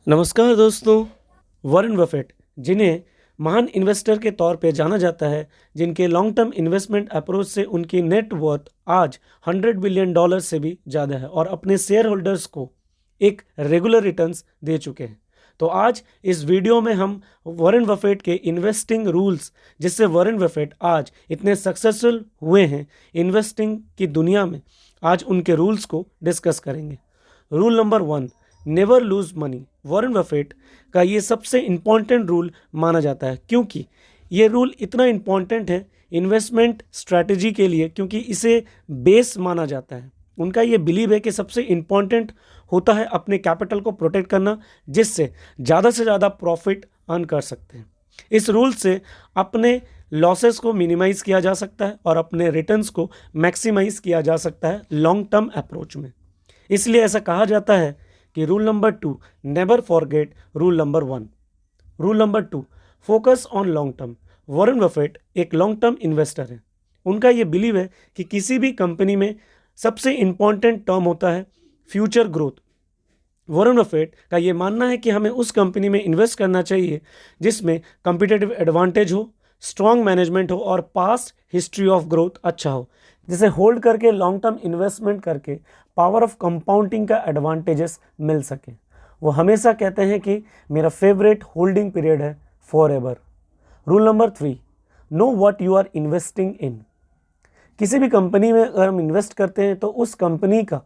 नमस्कार दोस्तों। Warren Buffett, जिन्हें महान इन्वेस्टर के तौर पे जाना जाता है, जिनके लॉन्ग टर्म इन्वेस्टमेंट अप्रोच से उनकी नेट वर्थ आज $100 बिलियन से भी ज़्यादा है और अपने शेयर होल्डर्स को एक रेगुलर रिटर्न्स दे चुके हैं। तो आज इस वीडियो में हम वॉरेन बफेट के इन्वेस्टिंग रूल्स, जिससे वॉरेन बफेट आज इतने सक्सेसफुल हुए हैं इन्वेस्टिंग की दुनिया में, आज उनके रूल्स को डिस्कस करेंगे। Rule number 1, never lose money. Warren Buffett का ये सबसे इम्पॉर्टेंट रूल माना जाता है, क्योंकि ये रूल इतना इम्पॉर्टेंट है इन्वेस्टमेंट स्ट्रैटेजी के लिए, क्योंकि इसे बेस माना जाता है। उनका ये बिलीव है कि सबसे इम्पॉर्टेंट होता है अपने कैपिटल को प्रोटेक्ट करना, जिससे ज़्यादा से ज़्यादा प्रॉफिट अर्न कर सकते हैं। इस रूल से अपने लॉसेस को मिनिमाइज़ किया जा सकता है और अपने रिटर्न्स को मैक्सिमाइज़ किया जा सकता है लॉन्ग टर्म अप्रोच में। इसलिए ऐसा कहा जाता है कि rule number 2, never forget rule number 1। Rule number 2, focus on long term. Warren Buffett एक लॉन्ग टर्म इन्वेस्टर है। उनका ये बिलीव है कि किसी भी कंपनी में सबसे इम्पॉर्टेंट टर्म होता है फ्यूचर ग्रोथ। वॉरेन बफेट का ये मानना है कि हमें उस कंपनी में इन्वेस्ट करना चाहिए जिसमें कम्पिटिटिव एडवांटेज हो, स्ट्रॉन्ग मैनेजमेंट हो और पास्ट हिस्ट्री ऑफ ग्रोथ अच्छा हो, जिसे होल्ड करके लॉन्ग टर्म इन्वेस्टमेंट करके पावर ऑफ कंपाउंडिंग का एडवांटेजेस मिल सके। वो हमेशा कहते हैं कि मेरा फेवरेट होल्डिंग पीरियड है forever. Rule number 3, know what you are investing in. किसी भी कंपनी में अगर हम इन्वेस्ट करते हैं तो उस कंपनी का,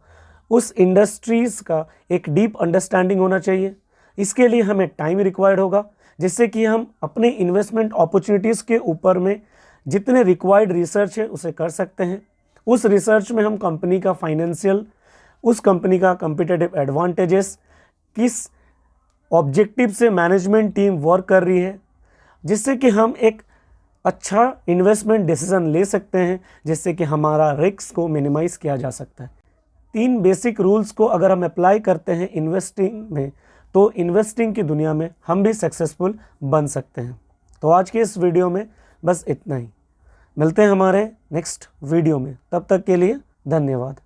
उस इंडस्ट्रीज़ का एक डीप अंडरस्टैंडिंग होना चाहिए। इसके लिए हमें टाइम रिक्वायर्ड होगा, जिससे कि हम अपने इन्वेस्टमेंट अपॉर्चुनिटीज़ के ऊपर में जितने रिक्वायर्ड रिसर्च है उसे कर सकते हैं। उस रिसर्च में हम कंपनी का फाइनेंशियल, उस कंपनी का कम्पिटिटिव एडवांटेजेस, किस ऑब्जेक्टिव से मैनेजमेंट टीम वर्क कर रही है, जिससे कि हम एक अच्छा इन्वेस्टमेंट डिसीजन ले सकते हैं, जिससे कि हमारा रिस्क को मिनिमाइज़ किया जा सकता है। 3 बेसिक रूल्स को अगर हम अप्लाई करते हैं इन्वेस्टिंग में, तो इन्वेस्टिंग की दुनिया में हम भी सक्सेसफुल बन सकते हैं। तो आज के इस वीडियो में बस इतना ही। मिलते हैं हमारे नेक्स्ट वीडियो में, तब तक के लिए धन्यवाद।